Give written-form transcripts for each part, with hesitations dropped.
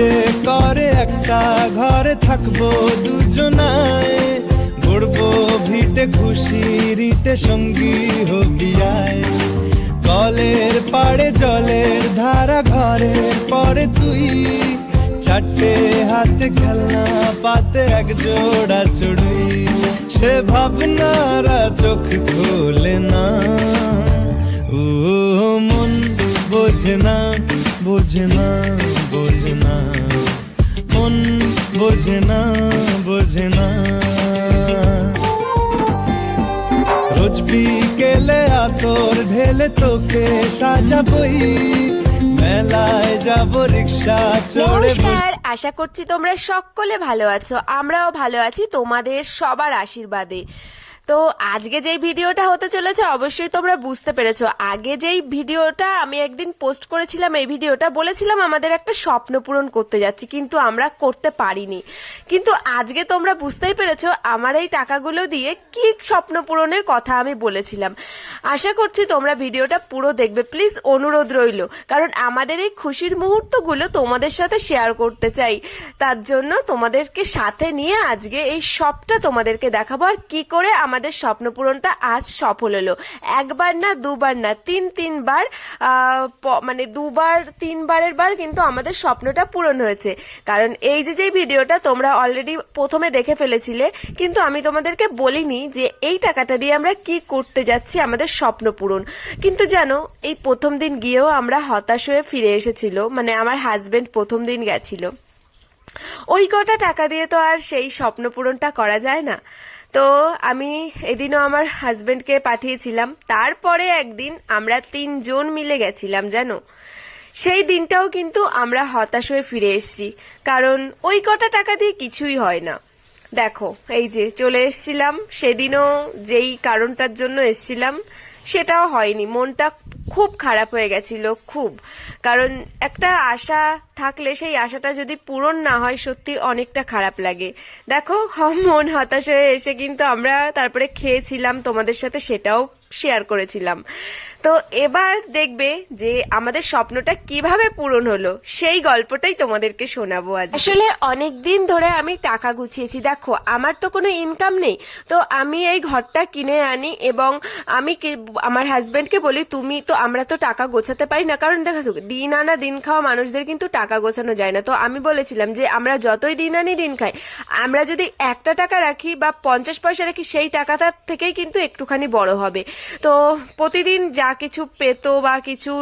ইচ্ছে করে একটা ঘরে থাকবো দুজনায়, গড়বো ভিটে খুশি রিটে সঙ্গী হবিয়ায়। কলের পাড়ে জলের ধারা ঘরের পরে তুই, চারটে হাতে খেলনা পাতে এক জোড়া চড়ুই। সে ভাবনারা চোখ খোলে না, ও মন বোঝে না বোঝে না বোঝে না, মন বোঝে না বোঝে না। রোজ বিকেলে আতর ঢেলে তোকে সাজাবই, মেলায় যাব রিক্সা চড়ে। নমস্কার, আশা করছি তোমরা সকলে ভালো আছো। আমরাও ভালো আছি তোমাদের সবার আশীর্বাদে। তো আজকে যেই ভিডিওটা হতে চলেছে অবশ্যই তোমরা বুঝতে পেরেছো। আগে যেই ভিডিওটা আমি একদিন পোস্ট করেছিলাম, এই ভিডিওটা বলেছিলাম আমাদের একটা স্বপ্ন পূরণ করতে যাচ্ছি, কিন্তু আমরা করতে পারিনি। কিন্তু আজকে তোমরা বুঝতেই পেরেছো আমার এই টাকাগুলো দিয়ে কি স্বপ্ন পূরণের কথা আমি বলেছিলাম। আশা করছি তোমরা ভিডিওটা পুরো দেখবে, প্লিজ অনুরোধ রইল, কারণ আমাদের এই খুশির মুহূর্তগুলো তোমাদের সাথে শেয়ার করতে চাই। তার জন্য তোমাদেরকে সাথে নিয়ে আজকে এই সবটা তোমাদেরকে দেখাবো, আর কি করে আমাদের স্বপ্ন পূরণটা আজ সফল হলো। একবার না, দুবার না, তিনবার, মানে দুবার তিনবারের বার কিন্তু আমাদের স্বপ্নটা পূরণ হয়েছে। কারণ এই যে ভিডিওটা তোমরা অলরেডি প্রথমে দেখে ফেলেছিলে, কিন্তু আমি তোমাদেরকে বলিনি যে এই টাকাটা দিয়ে আমরা কি করতে যাচ্ছি, আমাদের স্বপ্ন পূরণ। কিন্তু জানো, এই প্রথম দিন গিয়েও আমরা হতাশ হয়ে ফিরে এসেছিল, মানে আমার হাজবেন্ড প্রথম দিন গেছিল। ওই কটা টাকা দিয়ে তো আর সেই স্বপ্ন পূরণটা করা যায় না। তো আমি এদিনও আমার হাজবেন্ডকে পাঠিয়েছিলাম। তারপরে একদিন আমরা 3 জন মিলে গেছিলাম জানো। সেই দিনটাও কিন্তু আমরা হতাশ হয়ে ফিরে এসেছি, কারণ ওই কটা টাকা দিয়ে কিছুই হয় না। দেখো, এই যে চলে এসেছিলাম, সেদিনও যেই কারণটার জন্য এসেছিলাম সেটাও হয়নি। মনটা খুব খারাপ হয়ে গেছিল, খুব। কারণ একটা আশা থাকলে সেই আশাটা যদি পূরণ না হয় সত্যি অনেকটা খারাপ লাগে। দেখো, মন হতাশ হয়ে এসে কিন্তু আমরা তারপরে খেয়েছিলাম তোমাদের সাথে, সেটাও শেয়ার করেছিলাম। তো এবার দেখবে যে আমাদের স্বপ্নটা কিভাবে পূরণ হলো, সেই গল্পটাই তোমাদেরকে শোনাবো আজ। আসলে অনেক দিন ধরে আমি টাকা গুছিয়েছি। দেখো, আমার তো কোনো ইনকাম নেই, তো আমি এই ঘরটা কিনে আনি এবং আমি আমার হাজবেন্ডকে বলি তুমি তো, আমরা তো টাকা গোছাতে পারি না, কারণ দেখো দিন আনা দিন খাওয়া মানুষদের কিন্তু টাকা গোছানো যায় না। তো আমি বলেছিলাম যে আমরা যতই দিন আনি দিন খাই, আমরা যদি একটা টাকা রাখি বা 50 পয়সা রাখি, সেই টাকাটার থেকেই কিন্তু একটুখানি বড় হবে। তো প্রতিদিন যা কিছু পেতো বা কিছু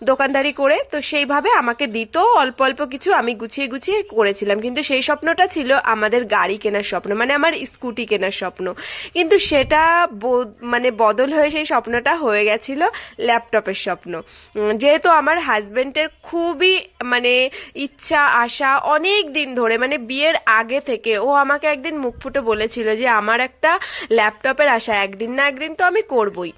দোকানদারি করে তো সেইভাবে আমাকে দিত, অল্প অল্প কিছু আমি গুছিয়ে গুছিয়ে করেছিলাম। কিন্তু সেই স্বপ্নটা ছিল আমাদের গাড়ি কেনার স্বপ্ন, মানে আমার স্কুটি কেনার স্বপ্ন। কিন্তু সেটা মানে বদল হয়ে সেই স্বপ্নটা হয়ে গেছিল ল্যাপটপের স্বপ্ন। যেহেতু আমার হাজবেন্ডের খুবই মানে ইচ্ছা আশা অনেক দিন ধরে, মানে বিয়ের আগে থেকে ও আমাকে একদিন মুখ ফুটে বলেছিল যে আমার একটা ল্যাপটপের আশা, একদিন না একদিন তো আমি করবই।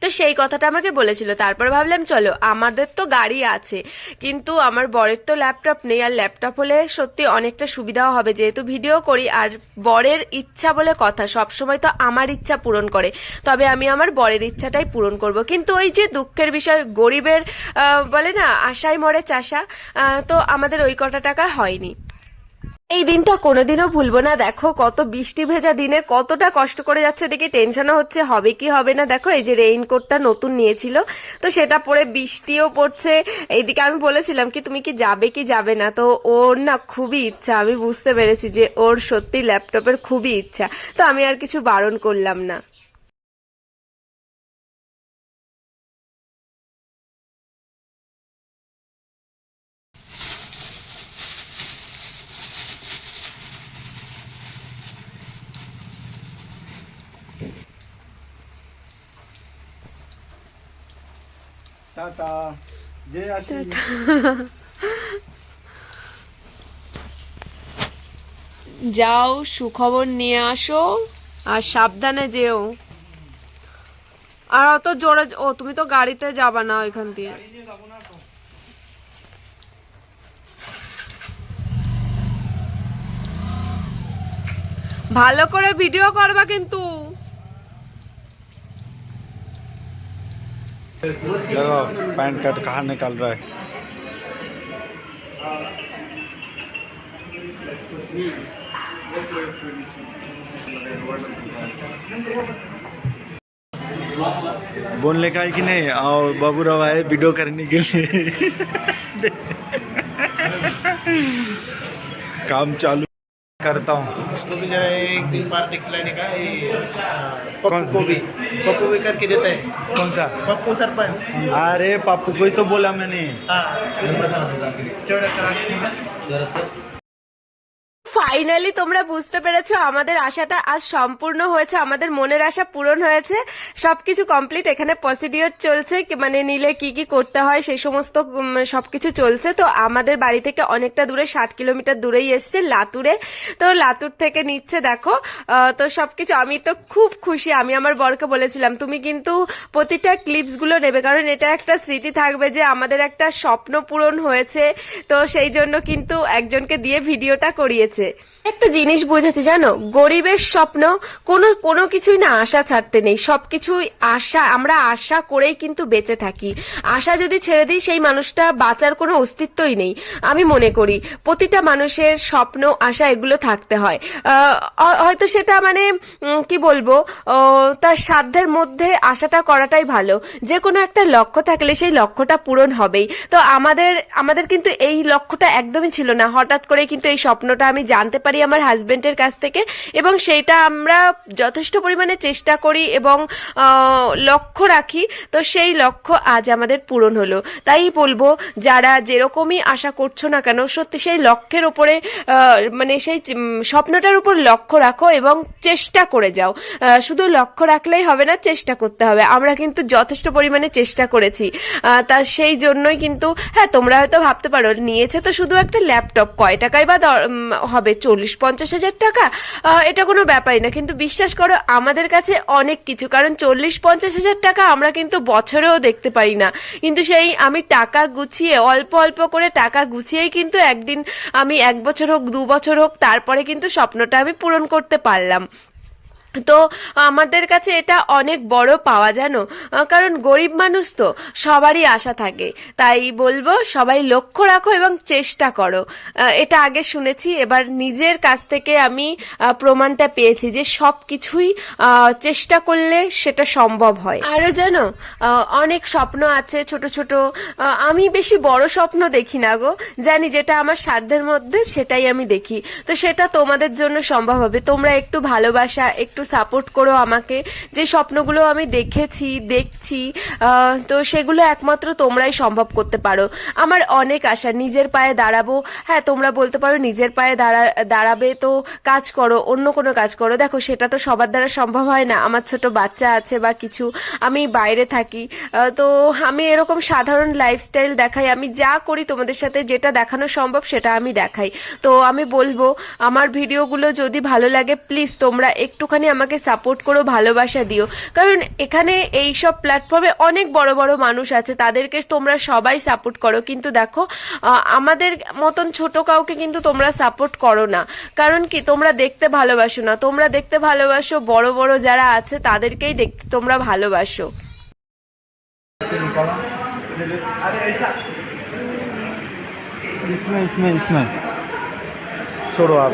তো সেই কথাটা আমাকে বলেছিল। তারপর ভাবলাম চলো, আমাদের তো গাড়ি আছে কিন্তু আমার বরের তো ল্যাপটপ নেই, আর ল্যাপটপ হলে সত্যি অনেকটা সুবিধাও হবে, যেহেতু ভিডিও করি। আর বরের ইচ্ছা বলে কথা, সবসময় তো আমার ইচ্ছা পূরণ করে, তবে আমি আমার বরের ইচ্ছাটাই পূরণ করব। কিন্তু ওই যে দুঃখের বিষয়, গরিবের বলে না আশায় মরে চাষা, তো আমাদের ওই কটা টাকা হয়নি। এই দিনটা কোনোদিনও ভুলবো না। দেখো, কত বৃষ্টি ভেজা দিনে কতটা কষ্ট করে যাচ্ছে, দেখে টেনশনও হচ্ছে হবে কি হবে না। দেখো, এই যে রেইনকোটটা নতুন নিয়েছিল, তো সেটা পরে বৃষ্টিও পড়ছে। এইদিকে আমি বলেছিলাম কি তুমি কি যাবে কি যাবে না, তো ওর না খুবই ইচ্ছা, আমি বুঝতে পেরেছি যে ওর সত্যি ল্যাপটপের খুবই ইচ্ছা, তো আমি আর কিছু বারণ করলাম না। টাটা, যে আসি। যাও, সুখবর নিয়ে আসো, আর সাবধানে যেও। আর অত জোরে, ও তুমি তো গাড়িতে যাবা না ওইখান দিয়ে। ভালো করে ভিডিও করবা কিন্তু। देखो पैंट कट कहाँ निकल रहा है। बोलने का है कि नहीं, आओ बाबू राव आए वीडियो करने के लिए। काम चालू करता हूँ। उसको भी जरा एक दिन पार दिखलाने का, ये कौन? पप्पू भी करके देता है। कौन सा? पप्पू सरपंच। अरे पापू को ही तो बोला मैंने। हाँ, चौड़ा कराने। ফাইনালি তোমরা বুঝতে পেরেছো আমাদের আশাটা আজ সম্পূর্ণ হয়েছে, আমাদের মনের আশা পূরণ হয়েছে, সবকিছু কমপ্লিট। এখানে প্রসিডিওর চলছে, মানে নিলে কি কি করতে হয় সেই সমস্ত সবকিছু চলছে। তো আমাদের বাড়ি থেকে অনেকটা দূরে, 60 কিলোমিটার দূরেই এসছে লাতুরে। তো লাতুর থেকে নিচ্ছে দেখো। তো সবকিছু আমি তো খুব খুশি। আমি আমার বরকে বলেছিলাম তুমি কিন্তু প্রতিটা ক্লিপস গুলো নেবে, কারণ এটা একটা স্মৃতি থাকবে যে আমাদের একটা স্বপ্ন পূরণ হয়েছে। তো সেই জন্য কিন্তু একজনকে দিয়ে ভিডিওটা করিয়েছে। একটা জিনিস বুঝেছি জানো, গরিবের স্বপ্ন কোনো কোনো কিছুই না আশা ছাড়তে নেই, সবকিছুই আশা, আমরা আশা করেই কিন্তু বেঁচে থাকি। আশা যদি ছেড়ে দিই সেই মানুষটা বাঁচার কোনো অস্তিত্বই নেই। আমি মনে করি প্রতিটা মানুষের স্বপ্ন আশা এগুলো থাকতে হয়। হয়তো সেটা মানে কি বলবো, তার সাধ্যের মধ্যে আশাটা করাটাই ভালো। যে কোনো একটা লক্ষ্য থাকলে সেই লক্ষ্যটা পূরণ হবেই। তো আমাদের কিন্তু এই লক্ষ্যটা একদমই ছিল না, হঠাৎ করে কিন্তু এই স্বপ্নটা আমি জানতে পারি আমার হাজবেন্ডের কাছ থেকে, এবং সেইটা আমরা যথেষ্ট পরিমাণে চেষ্টা করি এবং লক্ষ্য রাখি। তো সেই লক্ষ্য আজ আমাদের পূরণ হলো। তাই বলবো যারা যেরকমই আশা করছো না কেন, সত্যি সেই লক্ষ্যের উপরে মানে সেই স্বপ্নটার উপর লক্ষ্য রাখো এবং চেষ্টা করে যাও। শুধু লক্ষ্য রাখলেই হবে না, চেষ্টা করতে হবে। আমরা কিন্তু যথেষ্ট পরিমাণে চেষ্টা করেছি। তা সেই জন্যই কিন্তু, হ্যাঁ তোমরা হয়তো ভাবতে পারো নিয়েছে তো শুধু একটা ল্যাপটপ, কয় টাকায় বা হবে, 40-50 হাজার টাকা, এটা কোনো ব্যাপারই না। কিন্তু বিশ্বাস করো আমাদের কাছে অনেক কিছু, কারণ 40-50 হাজার টাকা আমরা কিন্তু বছরেও দেখতে পারি না। কিন্তু সেই আমি টাকা গুছিয়ে, অল্প অল্প করে টাকা গুছিয়েই কিন্তু একদিন আমি 1 বছর হোক 2 বছর হোক, তারপরে কিন্তু স্বপ্নটা আমি পূরণ করতে পারলাম। তো আমাদের কাছে এটা অনেক বড় পাওয়া জানো, কারণ গরিব মানুষ তো সবারই আশা থাকে। তাই বলবো সবাই লক্ষ্য রাখো এবং চেষ্টা করো। এটা আগে শুনেছি, এবার নিজের কাছ থেকে আমি প্রমাণটা পেয়েছি যে সবকিছুই চেষ্টা করলে সেটা সম্ভব হয়। আরো জানো অনেক স্বপ্ন আছে ছোট ছোট, আমি বেশি বড় স্বপ্ন দেখি না গো, জানি যেটা আমার সাধ্যের মধ্যে সেটাই আমি দেখি। তো সেটা তোমাদের জন্য সম্ভব হবে, তোমরা একটু ভালোবাসা, একটু সাপোর্ট করো আমাকে। যে স্বপ্নগুলো আমি দেখছি, তো সেগুলো একমাত্র তোমরাই সম্ভব করতে পারো। আমার অনেক আশা নিজের পায়ে দাঁড়াবো। হ্যাঁ তোমরা বলতে পারো নিজের পায়ে দাঁড়াবে তো কাজ করো, অন্য কোনো কাজ করো। দেখো সেটা তো সবার দ্বারা সম্ভব হয় না, আমার ছোট বাচ্চা আছে বা কিছু, আমি বাইরে থাকি। তো আমি এরকম সাধারণ লাইফস্টাইল দেখাই, আমি যা করি তোমাদের সাথে যেটা দেখানো সম্ভব সেটা আমি দেখাই। তো আমি বলবো আমার ভিডিওগুলো যদি ভালো লাগে প্লিজ তোমরা একটুখানি আমাকে সাপোর্ট করো, ভালোবাসা দিও। কারণ এখানে এই সব প্ল্যাটফর্মে অনেক বড় বড় মানুষ আছে, তাদেরকে তোমরা সবাই সাপোর্ট করো, কিন্তু দেখো আমাদের মতন ছোট কাউকে কিন্তু তোমরা সাপোর্ট করো না। কারণ কি, তোমরা দেখতে ভালোবাসো না, তোমরা দেখতে ভালোবাসো বড় বড় যারা আছে তাদেরকেই দেখতে তোমরা ভালোবাসো। इसमें छोड़ो आप।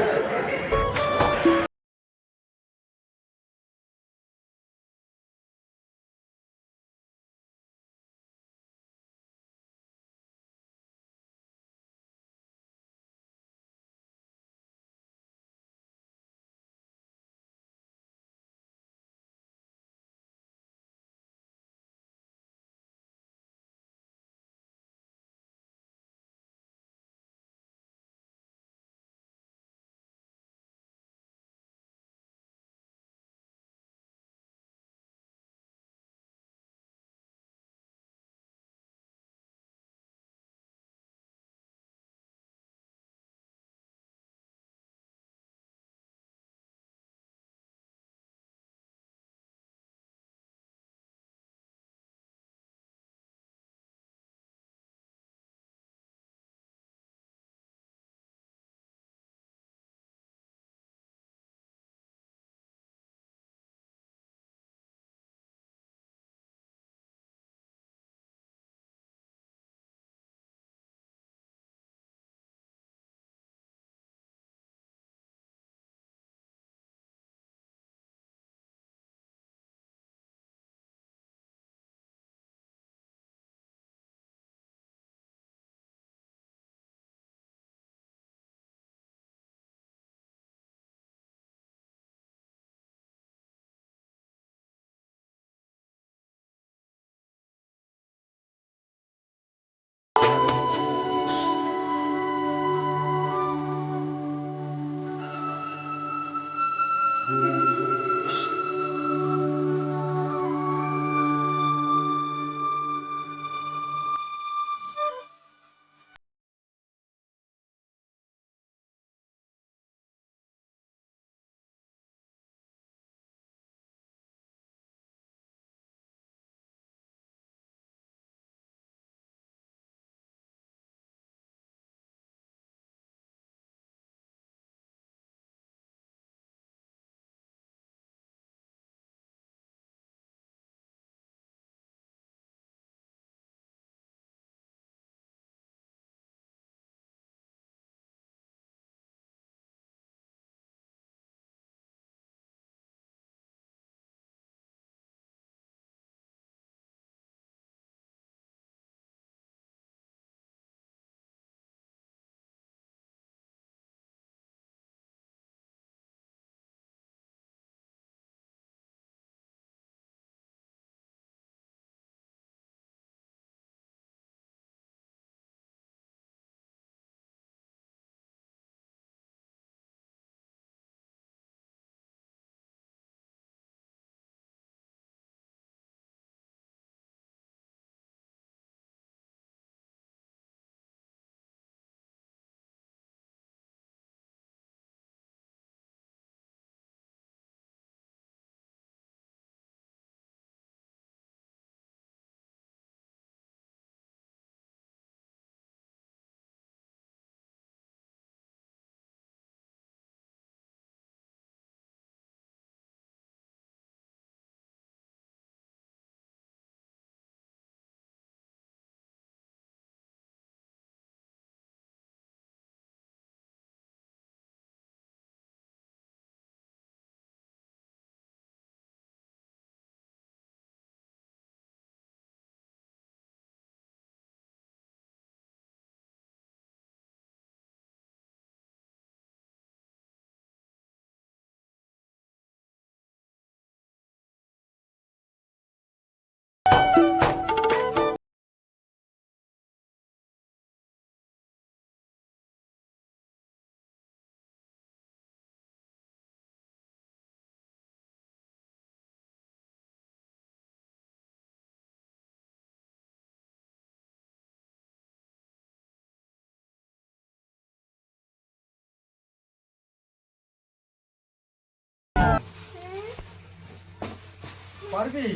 পারবি?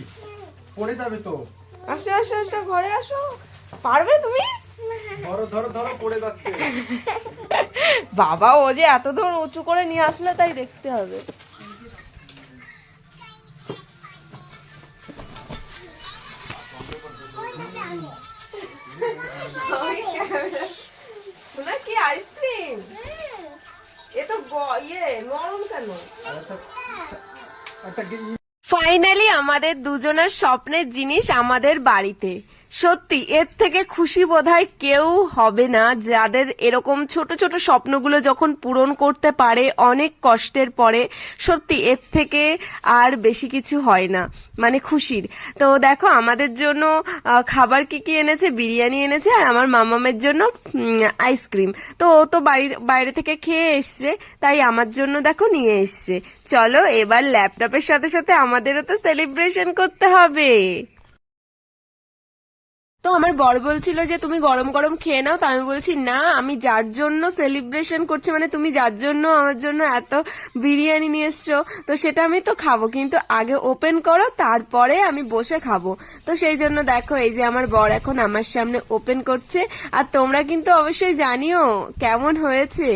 পড়ে যাবে তো। আসো আসো আসো, ঘরে আসো। পারবে তুমি? ধরো ধরো ধরো, পড়ে যাচ্ছে। বাবা, ও যে এত দূর উঁচু করে নিয়ে আসলে তাই দেখতে হবে। শোনা কি আইসক্রিম? এ তো নরম কেন? ফাইনালি আমাদের দুজনের স্বপ্নের জিনিস আমাদের বাড়িতে। সত্যি এর থেকে খুশি বোধহয় কেউ হবে না, যাদের এরকম ছোট ছোট স্বপ্নগুলো যখন পূরণ করতে পারে অনেক কষ্টের পরে। সত্যি এর থেকে আর বেশি কিছু হয় না, মানে খুশির। তো দেখো আমাদের জন্য খাবার কি কি এনেছে, বিরিয়ানি এনেছে, আর আমার মামামের জন্য আইসক্রিম। তো ও তো বাইরে থেকে খেয়ে এসছে, তাই আমার জন্য দেখো নিয়ে এসছে। চলো এবার ল্যাপটপের সাথে সাথে আমাদেরও তো সেলিব্রেশন করতে হবে। তো আমার বর বলছিল যে তুমি গরম গরম খেয়ে নাও, তো আমি বলছি না, আমি যার জন্য সেলিব্রেশন করছি, মানে তুমি যার জন্য আমার জন্য এত বিরিয়ানি নিয়ে এসছো, তো সেটা আমি তো খাবো, কিন্তু আগে ওপেন করো তারপরে আমি বসে খাবো। তো সেই জন্য দেখো এই যে আমার বর এখন আমার সামনে ওপেন করছে। আর তোমরা কিন্তু অবশ্যই জানিও কেমন হয়েছে।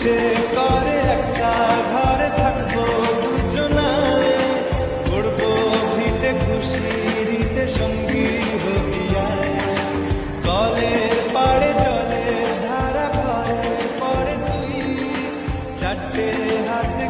ইচ্ছে করে একটা ঘরে থাকবো দুজনায়, করবো ভিটে খুশিতে সঙ্গী হবিয়ায়, কলের পাড়ে জলের ধারা ঘরে পরে তুই, চারটে হাতে